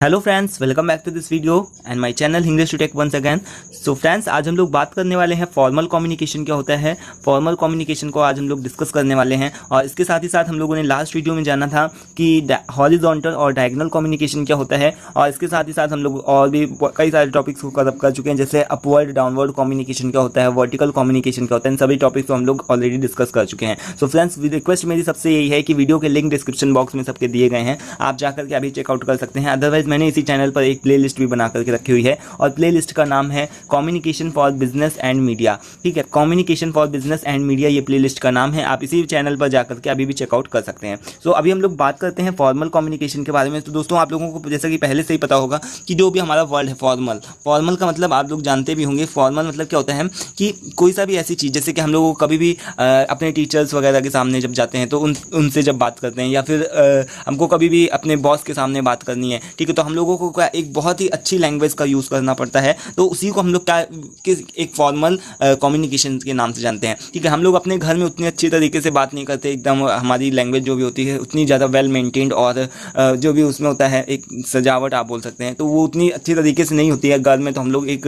Hello friends, welcome back to this video and my channel English to tech once again. So friends, आज हम लोग बात करने वाले हैं फॉर्मल कम्युनिकेशन क्या होता है। फॉर्मल कम्युनिकेशन को आज हम लोग डिस्कस करने वाले हैं और इसके साथ ही साथ हम लोगों ने लास्ट वीडियो में जाना था कि हॉरिजॉन्टल और डायगोनल कम्युनिकेशन क्या होता है, और इसके साथ ही साथ हम लोग और भी कई सारे टॉपिक्स को कवर कर चुके हैं, जैसे अपवर्ड डाउनवर्ड कम्युनिकेशन क्या होता है, वर्टिकल कम्युनिकेशन क्या होता है। इन सभी टॉपिक्स को हम लोग ऑलरेडी डिस्कस कर चुके हैं। सो फ्रेंड्स, रिक्वेस्ट मेरी सबसे यही है कि वीडियो के लिंक डिस्क्रिप्शन बॉक्स में सबके दिए गए हैं, आप जाकर के अभी चेकआउट कर सकते हैं। अदरवाइज मैंने इसी चैनल पर एक प्लेलिस्ट भी बना करके रखी हुई है और प्लेलिस्ट का नाम है communication for business and media. ठीक है, communication for business and media ये प्लेलिस्ट का नाम है, आप इसी चैनल पर जाकर के अभी भी चेकआउट कर सकते हैं। सो अभी हम लोग बात करते हैं फॉर्मल कम्युनिकेशन के बारे में। तो दोस्तों, आप लोगों को जैसा कि पहले से ही पता होगा कि जो भी हमारा वर्ड है फॉर्मल, फॉर्मल का मतलब आप लोग जानते भी होंगे। फॉर्मल मतलब क्या होता है कि कोई सा भी ऐसी चीज़, जैसे कि हम लोगों को कभी भी अपने टीचर्स वगैरह के सामने जब जाते हैं तो उनसे जब बात करते हैं, या फिर हमको कभी भी अपने बॉस के सामने बात करनी है, ठीक है, तो हम लोगों को क्या एक बहुत ही अच्छी लैंग्वेज का यूज़ करना पड़ता है। तो उसी को हम लोग क्या एक फॉर्मल कम्युनिकेशन के नाम से जानते हैं। ठीक है, हम लोग अपने घर में उतनी अच्छी तरीके से बात नहीं करते, एकदम हमारी लैंग्वेज जो भी होती है उतनी ज़्यादा वेल मेंटेन्ड और जो भी उसमें होता है एक सजावट आप बोल सकते हैं, तो वो उतनी अच्छी तरीके से नहीं होती है। घर में तो हम लोग एक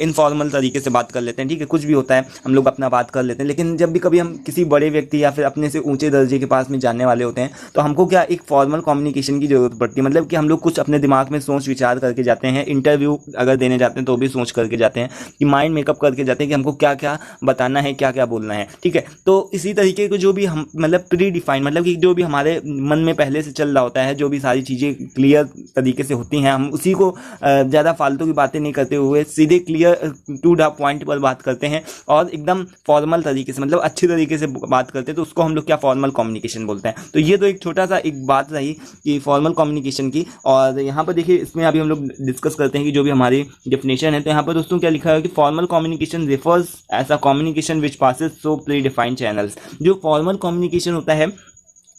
इनफॉर्मल तरीके से बात कर लेते हैं, ठीक है, कुछ भी होता है हम लोग अपना बात कर लेते हैं। लेकिन जब भी कभी हम किसी बड़े व्यक्ति या फिर अपने से ऊंचे दर्जे के पास में जाने वाले होते हैं, तो हमको क्या एक फॉर्मल कम्युनिकेशन की जरूरत पड़ती है। मतलब कि हम लोग कुछ अपने दिमाग में सोच विचार करके जाते हैं, इंटरव्यू अगर देने जाते हैं तो भी सोच करके जाते हैं, कि माइंड मेकअप करके जाते हैं कि हमको क्या क्या बताना है, क्या क्या बोलना है। ठीक है, तो इसी तरीके को जो भी हम मतलब प्री डिफाइन, मतलब कि जो भी हमारे मन में पहले से चल रहा होता है, जो भी सारी चीज़ें क्लियर तरीके से होती हैं, हम उसी को ज़्यादा फालतू की बातें नहीं करते हुए सीधे क्लियर टू द पॉइंट पर बात करते हैं और एकदम फॉर्मल तरीके से, मतलब अच्छी तरीके से बात करते हैं, तो उसको हम लोग क्या फॉर्मल कम्युनिकेशन बोलते हैं। तो ये तो एक छोटा सा एक बात रही कि फॉर्मल कम्युनिकेशन की। और यहाँ पर देखिए, इसमें अभी हम लोग डिस्कस करते हैं कि जो भी हमारी डेफिनेशन है। तो यहाँ पर दोस्तों क्या लिखा है कि formal communication refers as a communication which passes through predefined channels. जो फॉर्मल कम्युनिकेशन होता है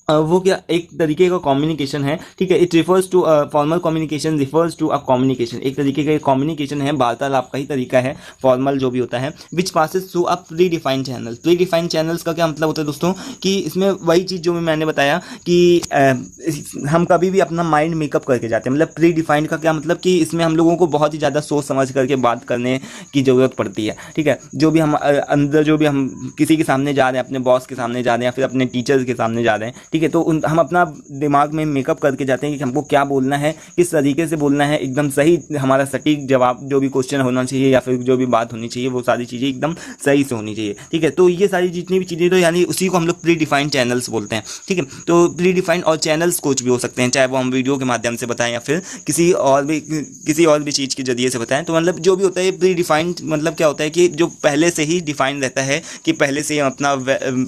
वो क्या एक तरीके का कम्युनिकेशन है। ठीक है, it refers to formal communication refers to a communication, एक तरीके का कम्युनिकेशन है, वार्तालाप का ही तरीका है फॉर्मल जो भी होता है, विच passes through a pre defined channel. Pre defined channels का क्या मतलब होता है दोस्तों, कि इसमें वही चीज़ जो मैंने बताया कि हम कभी भी अपना माइंड मेकअप करके जाते हैं। मतलब प्री डिफाइंड का क्या मतलब कि इसमें हम लोगों को बहुत ही ज़्यादा सोच समझ करके बात करने की ज़रूरत पड़ती है। ठीक है, जो भी हम अंदर जो भी हम किसी के सामने जा रहे हैं, अपने बॉस के सामने जा रहे हैं या फिर अपने टीचर्स के सामने जा रहे हैं, ठीक है, तो हम अपना दिमाग में मेकअप करके जाते हैं कि हमको क्या बोलना है, किस तरीके से बोलना है, एकदम सही हमारा सटीक जवाब, जो भी क्वेश्चन होना चाहिए या फिर जो भी बात होनी चाहिए, वो सारी चीज़ें एकदम सही से होनी चाहिए। ठीक है, तो ये सारी जितनी भी चीज़ें, तो यानी उसी को हम लोग प्री डिफाइंड चैनल्स बोलते हैं। ठीक है, तो प्री डिफाइंड और चैनल्स कुछ भी हो सकते हैं, चाहे वो हम वीडियो के माध्यम से बताएं या फिर किसी और भी चीज़ के जरिए से बताएं। तो मतलब जो भी होता है प्री डिफाइंड, मतलब क्या होता है कि जो पहले से ही डिफाइंड रहता है, कि पहले से हम अपना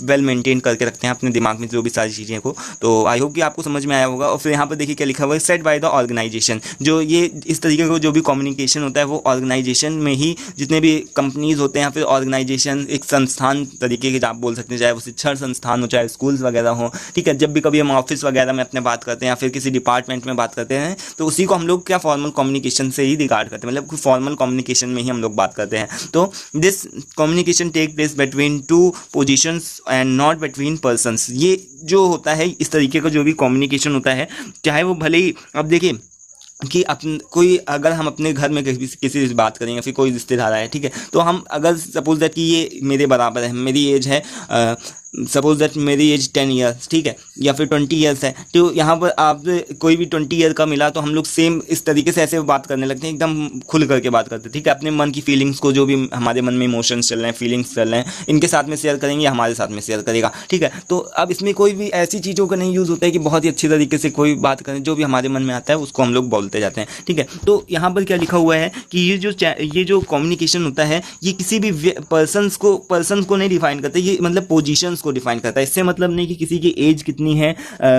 वेल मेंटेन करके रखते हैं अपने दिमाग में जो भी सारी चीज़ें को। तो आई होप कि आपको समझ में आया होगा। और फिर यहाँ पर देखिए क्या लिखा हुआ है, सेट बाय द ऑर्गेनाइजेशन। जो ये इस तरीके का जो भी कम्युनिकेशन होता है वो ऑर्गेनाइजेशन में ही, जितने भी कंपनीज होते हैं या फिर ऑर्गेनाइजेशन, एक संस्थान तरीके के आप बोल सकते हैं, चाहे वो शिक्षण संस्थान हो, चाहे स्कूल्स वगैरह हो। ठीक है, जब भी कभी हम ऑफिस वगैरह में अपने बात करते हैं या फिर किसी डिपार्टमेंट में बात करते हैं, तो उसी को हम लोग क्या फॉर्मल कम्युनिकेशन से ही रिगार्ड करते हैं, मतलब फॉर्मल कम्युनिकेशन में ही हम लोग बात करते हैं। तो this communication take place between two positions and not between persons. ये जो होता है इस तरीके का जो भी कम्युनिकेशन होता है, चाहे वो भले ही, अब देखिए कि कोई अगर हम अपने घर में किसी से बात करेंगे, फिर कोई रिश्तेदार आए, ठीक है, तो हम अगर सपोज दैट कि ये मेरे बराबर है, मेरी एज है सपोज दैट मेरी एज 10 ईयर्स, ठीक है, या फिर 20 ईयर्स है, तो यहाँ पर आप कोई भी 20 ईयर का मिला तो हम लोग सेम इस तरीके से ऐसे बात करने लगते हैं, एकदम खुल करके बात करते हैं। ठीक है, अपने मन की फीलिंग्स को, जो भी हमारे मन में इमोशंस चल रहे हैं, फीलिंग्स चल रहे हैं, इनके साथ में शेयर करेंगे या हमारे साथ में शेयर करेगा। ठीक है, तो अब इसमें कोई भी ऐसी चीज़ों का नहीं यूज़ होता है कि बहुत ही अच्छी तरीके से कोई बात करें, जो भी हमारे मन में आता है उसको हम लोग बोलते जाते हैं। ठीक है, तो यहाँ पर क्या लिखा हुआ है कि ये जो कम्युनिकेशन होता है, ये किसी भी पर्सन्स को नहीं डिफाइन करता, ये मतलब पोजीशंस को डिफाइन करता है। इससे मतलब नहीं कि किसी की एज कितनी है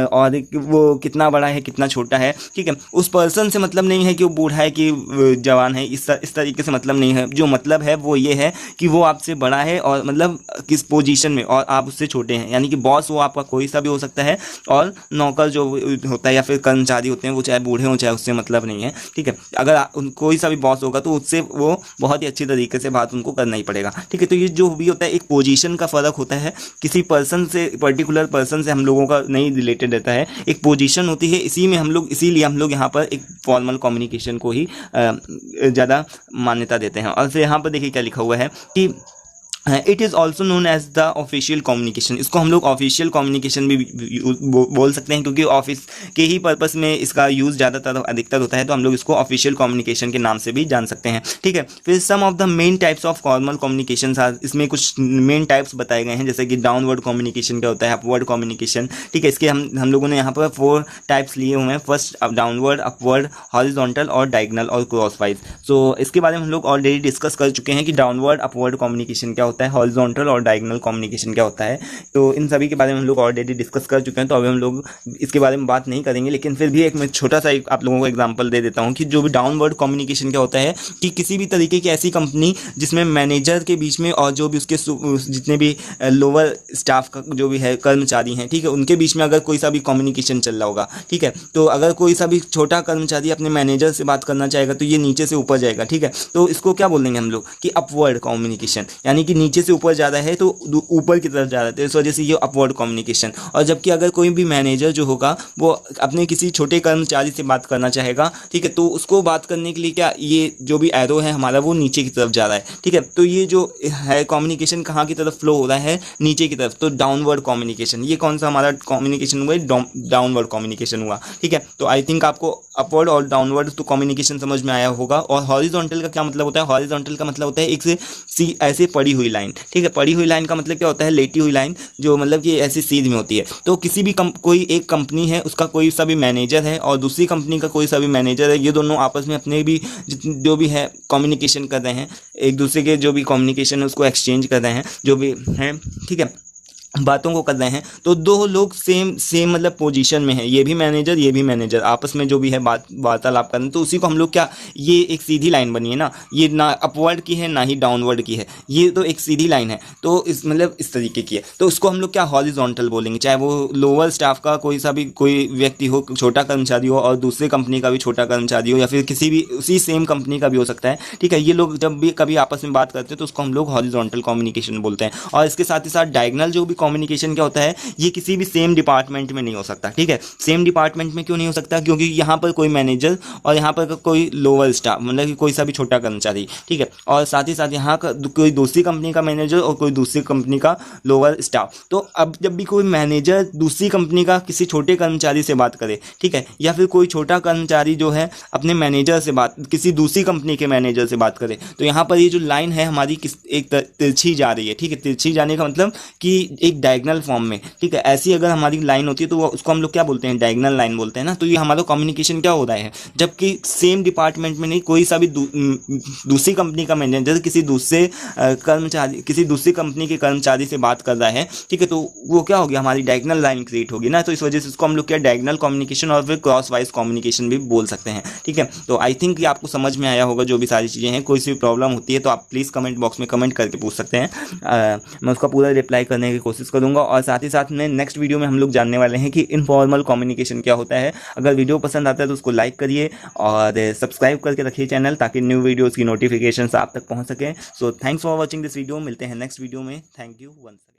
और वो कितना बड़ा है कितना छोटा है। ठीक है, उस पर्सन से मतलब नहीं है कि वो बूढ़ा है कि जवान है, इस तरीके से मतलब नहीं है। जो मतलब है वो ये है कि वो आपसे बड़ा है और मतलब किस पोजीशन में, और आप उससे छोटे हैं। यानी कि बॉस वो आपका कोई सा भी हो सकता है, और नौकर जो होता है या फिर कर्मचारी होते हैं वो चाहे बूढ़े हों चाहे, उससे मतलब नहीं है। ठीक है, अगर कोई सा भी बॉस होगा तो उससे वो बहुत ही अच्छी तरीके से बात उनको करना ही पड़ेगा। ठीक है, तो ये जो भी होता है एक पोजीशन का फ़र्क होता है, किसी किसी पर्सन से, पर्टिकुलर पर्सन से हम लोगों का नहीं रिलेटेड रहता है, एक पोजीशन होती है, इसी में हम लोग, इसीलिए हम लोग यहाँ पर एक फॉर्मल कम्युनिकेशन को ही ज़्यादा मान्यता देते हैं। और फिर यहाँ पर देखिए क्या लिखा हुआ है कि it is also known as the official communication. इसको हम लोग ऑफिशियल कम्युनिकेशन भी बोल सकते हैं, क्योंकि ऑफिस के ही पर्पस में इसका यूज़ ज़्यादातर अधिकतर होता है, तो हम लोग इसको ऑफिशियल कम्युनिकेशन के नाम से भी जान सकते हैं। ठीक है, फिर some of the main types of formal communication, इसमें कुछ मेन टाइप्स बताए गए हैं, जैसे कि डाउनवर्ड कम्युनिकेशन क्या होता है, अपवर्ड कम्युनिकेशन। ठीक है, इसके हम लोगों ने यहाँ पर 4 टाइप्स लिए हुए हैं, फर्स्ट डाउनवर्ड, अपवर्ड, हॉरिजॉन्टल और डायगोनल और क्रॉसवाइज। सो इसके बारे में हम लोग ऑलरेडी डिस्कस कर चुके हैं कि डाउनवर्ड अपवर्ड कम्युनिकेशन क्या होता है, हॉरिजॉन्टल और डायगोनल कम्युनिकेशन क्या होता है। तो इन सभी के बारे में हम लोग ऑलरेडी डिस्कस कर चुके हैं, तो अभी हम लोग इसके बारे में बात नहीं करेंगे। लेकिन फिर भी एक मैं छोटा सा आप लोगों को एग्जांपल दे देता हूं कि जो भी डाउनवर्ड कम्युनिकेशन क्या होता है कि किसी भी तरीके की ऐसी कंपनी जिसमें मैनेजर के बीच में और जो भी उसके जितने भी लोअर स्टाफ का जो भी है कर्मचारी हैं, ठीक है, उनके बीच में अगर कोई सा भी कम्युनिकेशन चल रहा होगा, ठीक है, तो अगर कोई सा भी छोटा कर्मचारी अपने मैनेजर से बात करना चाहेगा तो ये नीचे से ऊपर जाएगा। ठीक है, तो इसको क्या बोलेंगे हम लोग कि अपवर्ड कम्युनिकेशन, यानी कि नीचे से ऊपर ज़्यादा है तो ऊपर की तरफ जा रहा है, तो इस वजह से ये अपवर्ड कम्युनिकेशन। और जबकि अगर कोई भी मैनेजर जो होगा वो अपने किसी छोटे कर्मचारी से बात करना चाहेगा, ठीक है, तो उसको बात करने के लिए क्या, ये जो भी एरो है हमारा वो नीचे की तरफ जा रहा है। ठीक है, तो ये जो है कम्युनिकेशन कहाँ की तरफ फ्लो हो रहा है, नीचे की तरफ, तो डाउनवर्ड कम्युनिकेशन। ये कौन सा हमारा कम्युनिकेशन हुआ, डाउनवर्ड कम्युनिकेशन हुआ। ठीक है, तो आई थिंक आपको अपवर्ड और डाउनवर्ड तो कम्युनिकेशन समझ में आया होगा। और हॉरिजॉन्टल का क्या मतलब होता है, हॉरिजॉन्टल का मतलब होता है एक से ऐसे पड़ी हुई लाइन। ठीक है, पड़ी हुई लाइन का मतलब क्या होता है, लेटी हुई लाइन, जो मतलब कि ऐसी सीध में होती है। तो किसी भी कोई एक कंपनी है, उसका कोई सा भी मैनेजर है और दूसरी कंपनी का कोई सा भी मैनेजर है, ये दोनों आपस में अपने भी जो भी है कम्युनिकेशन कर रहे हैं, एक दूसरे के जो भी कम्युनिकेशन है उसको एक्सचेंज कर रहे हैं, जो भी हैं, ठीक है, बातों को कर रहे हैं। तो दो लोग सेम मतलब पोजीशन में है, ये भी मैनेजर आपस में जो भी है वार्तालाप कर रहे हैं, तो उसी को हम लोग क्या, ये एक सीधी लाइन बनी है ना, ये ना अपवर्ड की है ना ही डाउनवर्ड की है, ये तो एक सीधी लाइन है, तो इस मतलब इस तरीके की है, तो उसको हम लोग क्या हॉरिजॉन्टल बोलेंगे। चाहे वो लोअर स्टाफ का कोई सा भी कोई व्यक्ति हो, छोटा कर्मचारी हो, और दूसरे कंपनी का भी छोटा कर्मचारी हो, या फिर किसी भी उसी सेम कंपनी का भी हो सकता है। ठीक है, ये लोग जब भी कभी आपस में बात करते हैं तो उसको हम लोग हॉरिजॉन्टल कम्युनिकेशन बोलते हैं। और इसके साथ ही साथ डायगोनल जो भी कम्युनिकेशन क्या होता है, ये किसी भी सेम डिपार्टमेंट में नहीं हो सकता। ठीक है, सेम डिपार्टमेंट में क्यों नहीं हो सकता, क्योंकि यहाँ पर कोई मैनेजर और यहाँ पर कोई लोअर स्टाफ, मतलब कि कोई सा भी छोटा कर्मचारी, ठीक है, और साथ ही साथ यहाँ का कोई दूसरी कंपनी का मैनेजर और कोई दूसरी कंपनी का लोअर स्टाफ। तो अब जब भी कोई मैनेजर दूसरी कंपनी का किसी छोटे कर्मचारी से बात करे, ठीक है, या फिर कोई छोटा कर्मचारी जो है अपने मैनेजर से किसी दूसरी कंपनी के मैनेजर से बात करे, तो यहाँ पर ये जो लाइन है हमारी एक तिरछी जा रही है। ठीक है, तिरछी जाने का मतलब कि एक डायगोनल फॉर्म में। ठीक है, ऐसी अगर हमारी लाइन होती है तो उसको हम लोग क्या बोलते हैं, डायगोनल लाइन बोलते हैं ना। तो ये हमारा कम्युनिकेशन क्या हो रहा है, जबकि सेम डिपार्टमेंट में नहीं, कोई सा भी दूसरी कंपनी का मैनेजर किसी दूसरे कर्मचारी, किसी दूसरी कंपनी के कर्मचारी से बात कर रहा है, ठीक है, तो वो क्या हो गया, हमारी डायगोनल लाइन क्रिएट होगी ना। तो इस वजह से इसको हम लोग क्या डायगोनल कम्युनिकेशन और फिर क्रॉस वाइज कम्युनिकेशन भी बोल सकते हैं। ठीक है, तो आई थिंक ये आपको समझ में आया होगा जो भी सारी चीज़ें हैं। कोई सी प्रॉब्लम होती है तो आप प्लीज़ कमेंट बॉक्स में कमेंट करके पूछ सकते हैं, मैं उसका पूरा रिप्लाई करने की कोशिश करूँगा। और साथ ही साथ में नेक्स्ट वीडियो में हम लोग जानने वाले हैं कि इनफॉर्मल कम्युनिकेशन क्या होता है। अगर वीडियो पसंद आता है तो उसको लाइक करिए और सब्सक्राइब करके रखिए चैनल, ताकि न्यू वीडियोज़ की नोटिफिकेशन आप तक पहुँच सकें। So thanks for watching this video, मिलते हैं नेक्स्ट वीडियो में। Thank you once again.